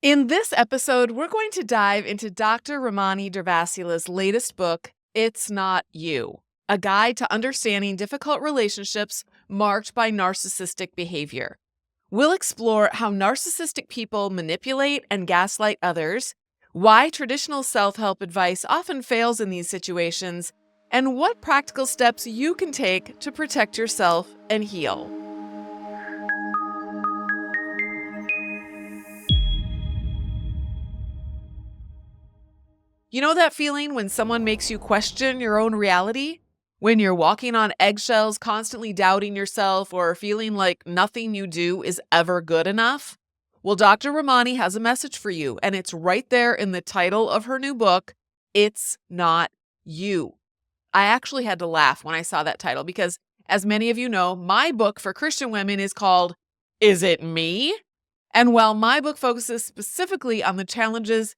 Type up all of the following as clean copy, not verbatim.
In this episode, we're going to dive into Dr. Ramani Durvasula's latest book, It's Not You, a guide to understanding difficult relationships marked by narcissistic behavior. We'll explore how narcissistic people manipulate and gaslight others, why traditional self-help advice often fails in these situations, and what practical steps you can take to protect yourself and heal. You know that feeling when someone makes you question your own reality? When you're walking on eggshells, constantly doubting yourself, or feeling like nothing you do is ever good enough? Well, Dr. Ramani has a message for you, and it's right there in the title of her new book, It's Not You. I actually had to laugh when I saw that title because, as many of you know, my book for Christian women is called, Is It Me? And while my book focuses specifically on the challenges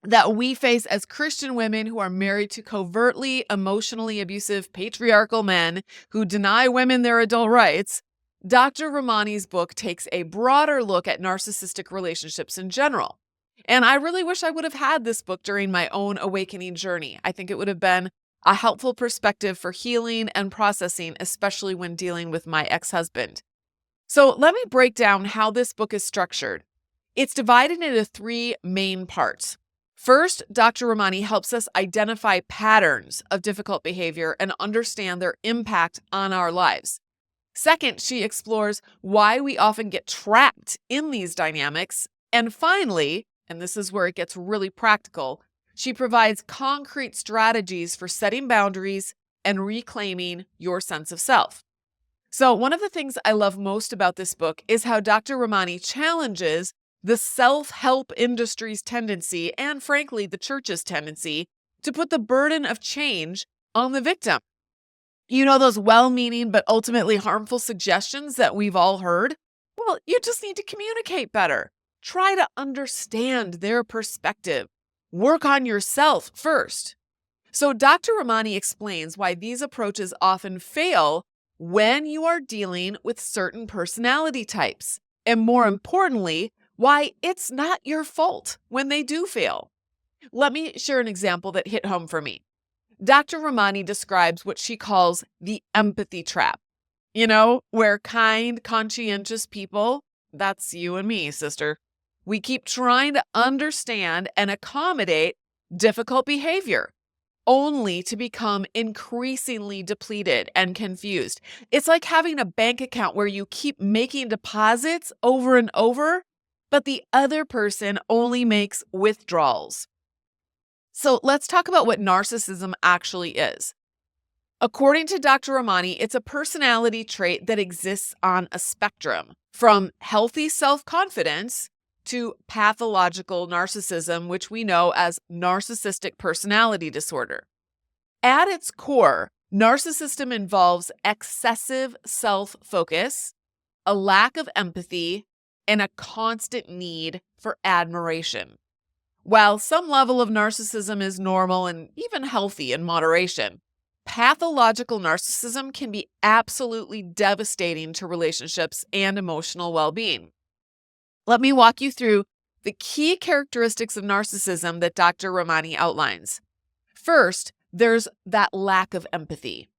that we face as Christian women who are married to covertly, emotionally abusive, patriarchal men who deny women their adult rights, Dr. Ramani's book takes a broader look at narcissistic relationships in general. And I really wish I would have had this book during my own awakening journey. I think it would have been a helpful perspective for healing and processing, especially when dealing with my ex-husband. So let me break down how this book is structured. It's divided into three main parts. First, Dr. Ramani helps us identify patterns of difficult behavior and understand their impact on our lives. Second, she explores why we often get trapped in these dynamics. And finally, and this is where it gets really practical, she provides concrete strategies for setting boundaries and reclaiming your sense of self. So one of the things I love most about this book is how Dr. Ramani challenges the self-help industry's tendency, and frankly, the church's tendency, to put the burden of change on the victim. You know, those well-meaning but ultimately harmful suggestions that we've all heard? Well, you just need to communicate better. Try to understand their perspective. Work on yourself first. So Dr. Ramani explains why these approaches often fail when you are dealing with certain personality types. And more importantly, why it's not your fault when they do fail. Let me share an example that hit home for me. Dr. Ramani describes what she calls the empathy trap. You know, where kind, conscientious people, that's you and me, sister, we keep trying to understand and accommodate difficult behavior, only to become increasingly depleted and confused. It's like having a bank account where you keep making deposits over and over, but the other person only makes withdrawals. So let's talk about what narcissism actually is. According to Dr. Ramani, it's a personality trait that exists on a spectrum from healthy self-confidence to pathological narcissism, which we know as narcissistic personality disorder. At its core, narcissism involves excessive self-focus, a lack of empathy, and a constant need for admiration. While some level of narcissism is normal and even healthy in moderation, pathological narcissism can be absolutely devastating to relationships and emotional well-being. Let me walk you through the key characteristics of narcissism that Dr. Ramani outlines. First, there's that lack of empathy.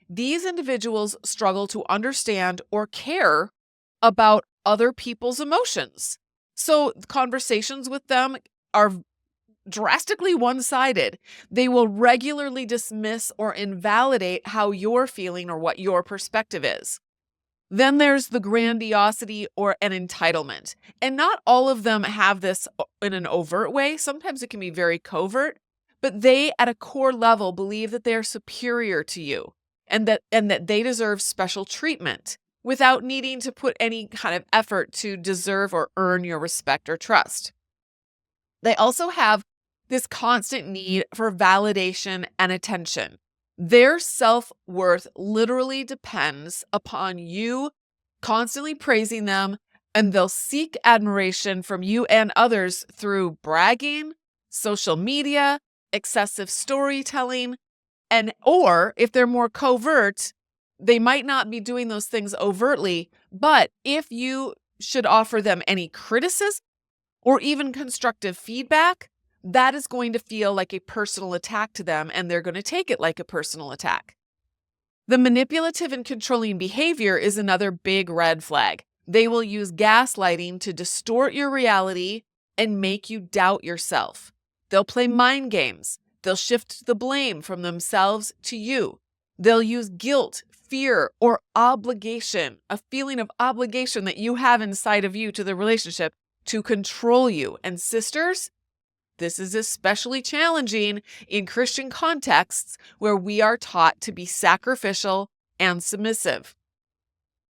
These individuals struggle to understand or care about other people's emotions. So conversations with them are drastically one-sided. They will regularly dismiss or invalidate how you're feeling or what your perspective is. Then there's the grandiosity or an entitlement. And not all of them have this in an overt way. Sometimes it can be very covert, but they at a core level believe that they're superior to you and that they deserve special treatment without needing to put any kind of effort to deserve or earn your respect or trust. They also have this constant need for validation and attention. Their self-worth literally depends upon you constantly praising them, and they'll seek admiration from you and others through bragging, social media, excessive storytelling, or if they're more covert, they might not be doing those things overtly, but if you should offer them any criticism or even constructive feedback, that is going to feel like a personal attack to them, and they're going to take it like a personal attack. The manipulative and controlling behavior is another big red flag. They will use gaslighting to distort your reality and make you doubt yourself. They'll play mind games. They'll shift the blame from themselves to you. They'll use guilt, fear, or obligation, a feeling of obligation that you have inside of you to the relationship, to control you. And sisters, this is especially challenging in Christian contexts where we are taught to be sacrificial and submissive.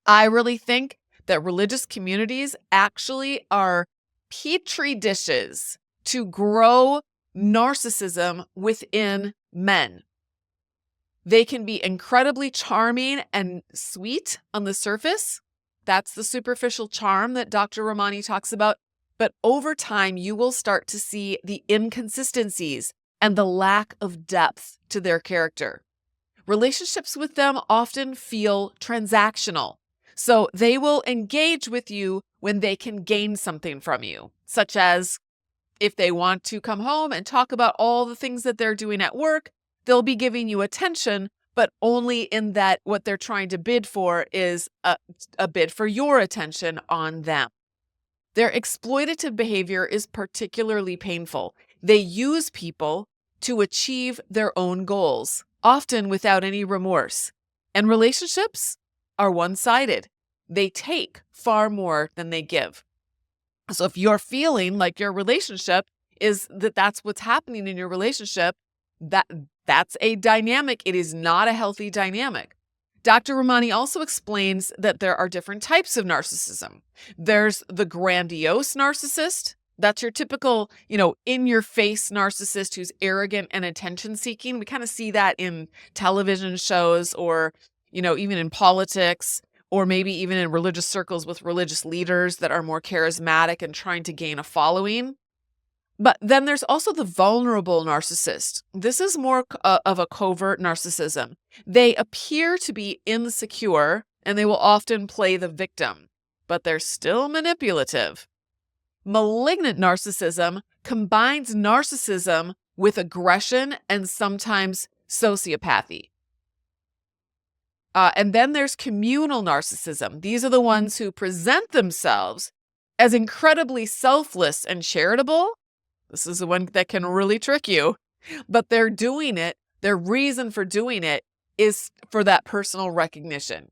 I really think that religious communities actually are petri dishes to grow narcissism within men. They can be incredibly charming and sweet on the surface. That's the superficial charm that Dr. Ramani talks about. But over time, you will start to see the inconsistencies and the lack of depth to their character. Relationships with them often feel transactional. So they will engage with you when they can gain something from you, such as if they want to come home and talk about all the things that they're doing at work, they'll be giving you attention, but only in that what they're trying to bid for is a bid for your attention on them. Their exploitative behavior is particularly painful. They use people to achieve their own goals, often without any remorse. And relationships are one-sided. They take far more than they give. So if you're feeling like your relationship is that's what's happening in your relationship, that's a dynamic. It is not a healthy dynamic. Dr. Ramani also explains that there are different types of narcissism. There's the grandiose narcissist. That's your typical, in-your-face narcissist who's arrogant and attention-seeking. We kind of see that in television shows or, even in politics, or maybe even in religious circles with religious leaders that are more charismatic and trying to gain a following. But then there's also the vulnerable narcissist. This is more of a covert narcissism. They appear to be insecure and they will often play the victim, but they're still manipulative. Malignant narcissism combines narcissism with aggression and sometimes sociopathy. And then there's communal narcissism. These are the ones who present themselves as incredibly selfless and charitable. This is the one that can really trick you, but they're doing it. Their reason for doing it is for that personal recognition.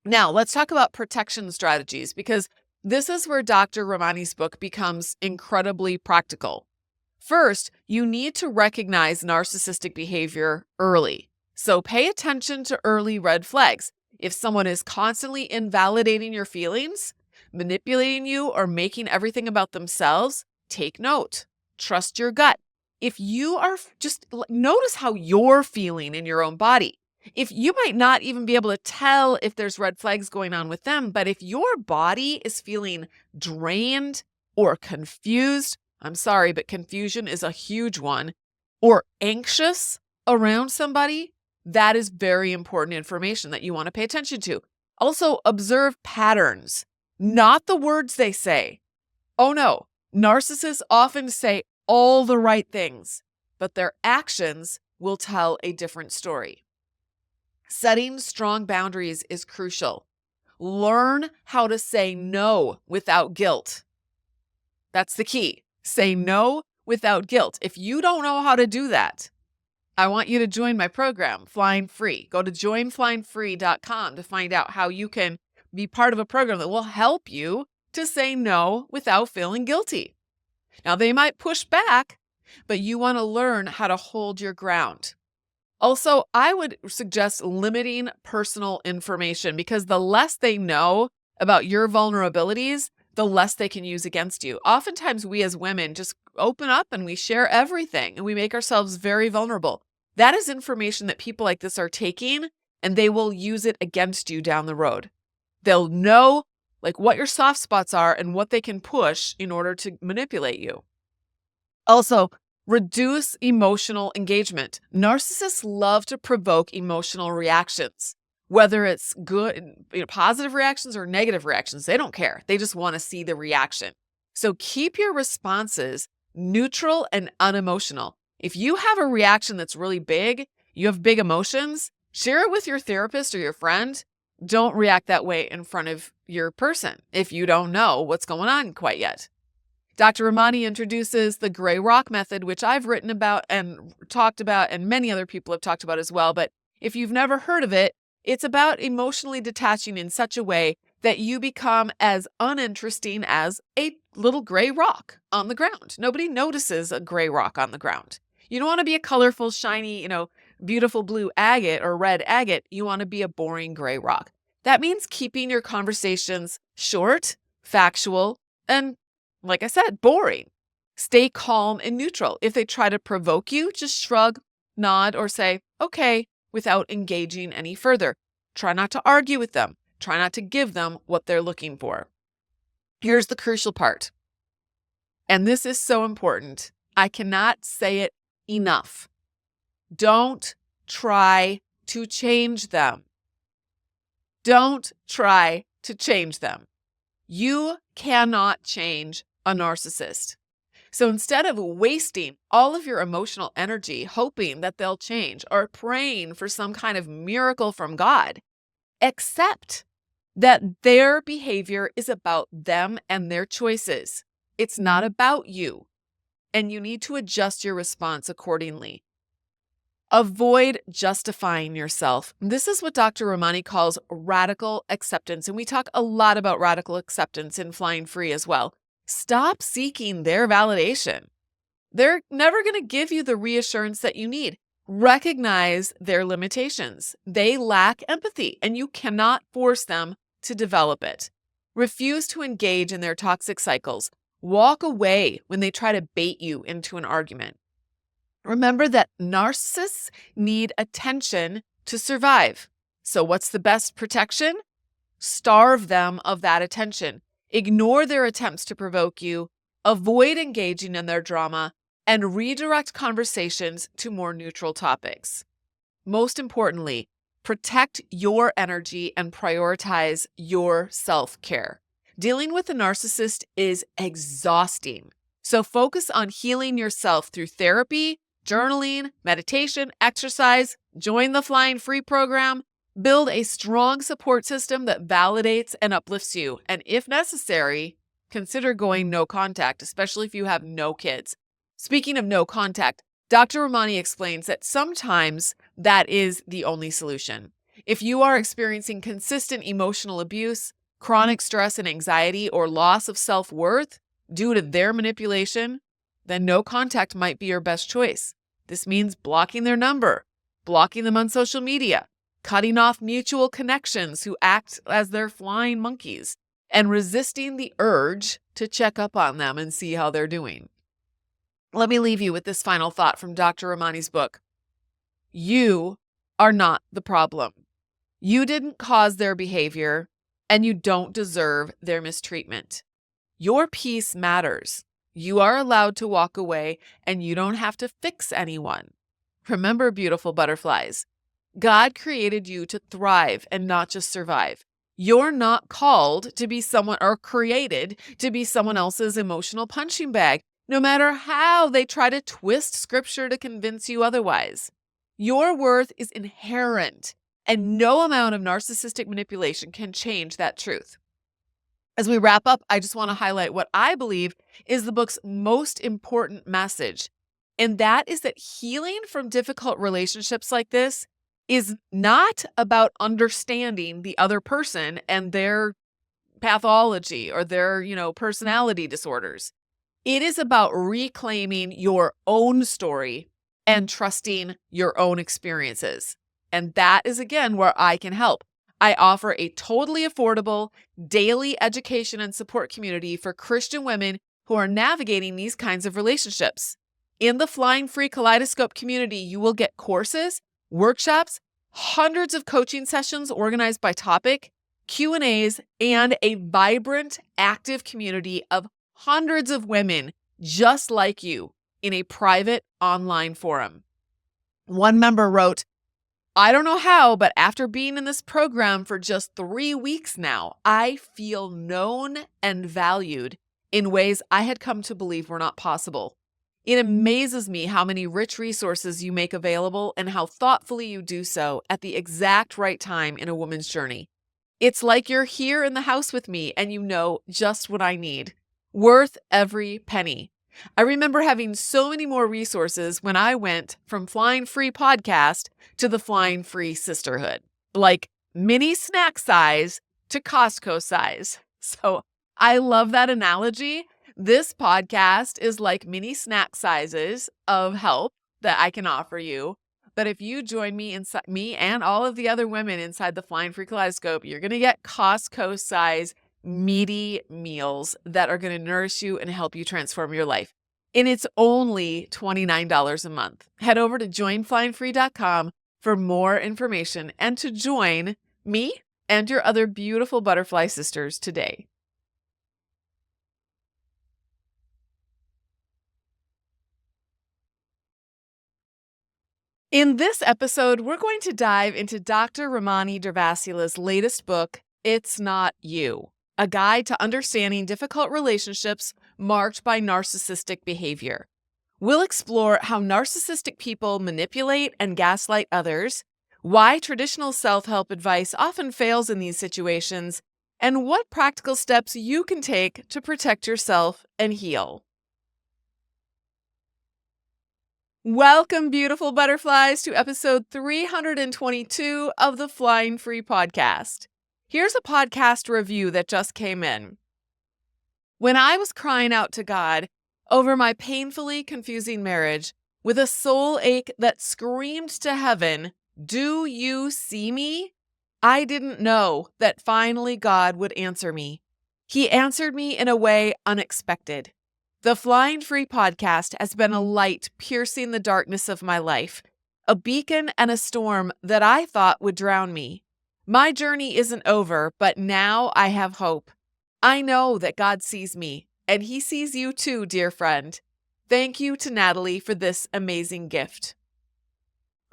Now, let's talk about protection strategies, because this is where Dr. Ramani's book becomes incredibly practical. First, you need to recognize narcissistic behavior early. So pay attention to early red flags. If someone is constantly invalidating your feelings, manipulating you, or making everything about themselves, take note. Trust your gut. If you are just notice how you're feeling in your own body. If you might not even be able to tell if there's red flags going on with them, but if your body is feeling drained or confused, I'm sorry, but confusion is a huge one, or anxious around somebody, that is very important information that you want to pay attention to. Also, observe patterns, not the words they say. Oh no. Narcissists often say all the right things, but their actions will tell a different story. Setting strong boundaries is crucial. Learn how to say no without guilt. That's the key. Say no without guilt. If you don't know how to do that, I want you to join my program, Flying Free. Go to joinflyingfree.com to find out how you can be part of a program that will help you to say no without feeling guilty. Now, they might push back, but you want to learn how to hold your ground. Also, I would suggest limiting personal information, because the less they know about your vulnerabilities, the less they can use against you. Oftentimes, we as women just open up and we share everything and we make ourselves very vulnerable. That is information that people like this are taking, and they will use it against you down the road. They'll know what your soft spots are and what they can push in order to manipulate you. Also, reduce emotional engagement. Narcissists love to provoke emotional reactions, whether it's good, positive reactions or negative reactions. They don't care. They just want to see the reaction. So keep your responses neutral and unemotional. If you have a reaction that's really big, you have big emotions, share it with your therapist or your friend. Don't react that way in front of your person if you don't know what's going on quite yet. Dr. Ramani introduces the gray rock method, which I've written about and talked about, and many other people have talked about as well. But if you've never heard of it, it's about emotionally detaching in such a way that you become as uninteresting as a little gray rock on the ground. Nobody notices a gray rock on the ground. You don't want to be a colorful, shiny, beautiful blue agate or red agate. You want to be a boring gray rock. That means keeping your conversations short, factual, and, like I said, boring. Stay calm and neutral. If they try to provoke you, just shrug, nod, or say, okay, without engaging any further. Try not to argue with them. Try not to give them what they're looking for. Here's the crucial part. And this is so important. I cannot say it enough. Don't try to change them. Don't try to change them. You cannot change a narcissist. So instead of wasting all of your emotional energy hoping that they'll change or praying for some kind of miracle from God, accept that their behavior is about them and their choices. It's not about you, and you need to adjust your response accordingly. Avoid justifying yourself. This is what Dr. Ramani calls radical acceptance, and we talk a lot about radical acceptance in Flying Free as well. Stop seeking their validation. They're never going to give you the reassurance that you need. Recognize their limitations. They lack empathy, and you cannot force them to develop it. Refuse to engage in their toxic cycles. Walk away when they try to bait you into an argument. Remember that narcissists need attention to survive. So what's the best protection? Starve them of that attention. Ignore their attempts to provoke you. Avoid engaging in their drama, and redirect conversations to more neutral topics. Most importantly, protect your energy and prioritize your self-care. Dealing with a narcissist is exhausting. So focus on healing yourself through therapy, journaling, meditation, exercise, join the Flying Free program, build a strong support system that validates and uplifts you. And if necessary, consider going no contact, especially if you have no kids. Speaking of no contact, Dr. Ramani explains that sometimes that is the only solution. If you are experiencing consistent emotional abuse, chronic stress and anxiety, or loss of self-worth due to their manipulation, then no contact might be your best choice. This means blocking their number, blocking them on social media, cutting off mutual connections who act as their flying monkeys, and resisting the urge to check up on them and see how they're doing. Let me leave you with this final thought from Dr. Ramani's book. You are not the problem. You didn't cause their behavior, and you don't deserve their mistreatment. Your peace matters. You are allowed to walk away, and you don't have to fix anyone. Remember, beautiful butterflies, God created you to thrive and not just survive. You're not called to be someone or created to be someone else's emotional punching bag, no matter how they try to twist scripture to convince you otherwise. Your worth is inherent, and no amount of narcissistic manipulation can change that truth. As we wrap up, I just want to highlight what I believe is the book's most important message, and that is that healing from difficult relationships like this is not about understanding the other person and their pathology or their, personality disorders. It is about reclaiming your own story and trusting your own experiences. And that is, again, where I can help. I offer a totally affordable daily education and support community for Christian women who are navigating these kinds of relationships. In the Flying Free Kaleidoscope community, you will get courses, workshops, hundreds of coaching sessions organized by topic, Q&As, and a vibrant, active community of hundreds of women just like you in a private online forum. One member wrote, "I don't know how, but after being in this program for just 3 weeks now, I feel known and valued, in ways I had come to believe were not possible. It amazes me how many rich resources you make available and how thoughtfully you do so at the exact right time in a woman's journey. It's like you're here in the house with me and you know just what I need. Worth every penny. I remember having so many more resources when I went from Flying Free Podcast to the Flying Free Sisterhood, like mini snack size to Costco size. So I love that analogy. This podcast is like mini snack sizes of help that I can offer you. But if you join me and all of the other women inside the Flying Free Kaleidoscope, you're going to get Costco size meaty meals that are going to nourish you and help you transform your life. And it's only $29 a month. Head over to joinflyingfree.com for more information and to join me and your other beautiful butterfly sisters today. In this episode, we're going to dive into Dr. Ramani Durvasula's latest book, It's Not You, a guide to understanding difficult relationships marked by narcissistic behavior. We'll explore how narcissistic people manipulate and gaslight others, why traditional self-help advice often fails in these situations, and what practical steps you can take to protect yourself and heal. Welcome, beautiful butterflies, to episode 322 of the Flying Free Podcast. Here's a podcast review that just came in. When I was crying out to God over my painfully confusing marriage with a soul ache that screamed to heaven, "Do you see me?" I didn't know that finally God would answer me. He answered me in a way unexpected. The Flying Free Podcast has been a light piercing the darkness of my life, a beacon and a storm that I thought would drown me. My journey isn't over, but now I have hope. I know that God sees me, and He sees you too, dear friend. Thank you to Natalie for this amazing gift.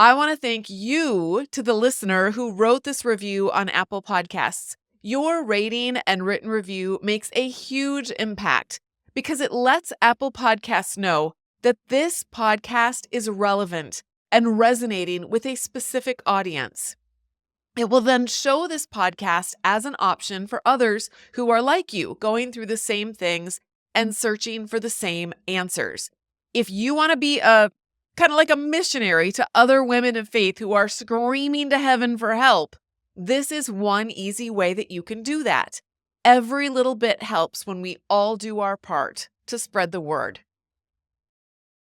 I want to thank you to the listener who wrote this review on Apple Podcasts. Your rating and written review makes a huge impact, because it lets Apple Podcasts know that this podcast is relevant and resonating with a specific audience. It will then show this podcast as an option for others who are like you, going through the same things and searching for the same answers. If you want to be a kind of like a missionary to other women of faith who are screaming to heaven for help, this is one easy way that you can do that. Every little bit helps when we all do our part to spread the word.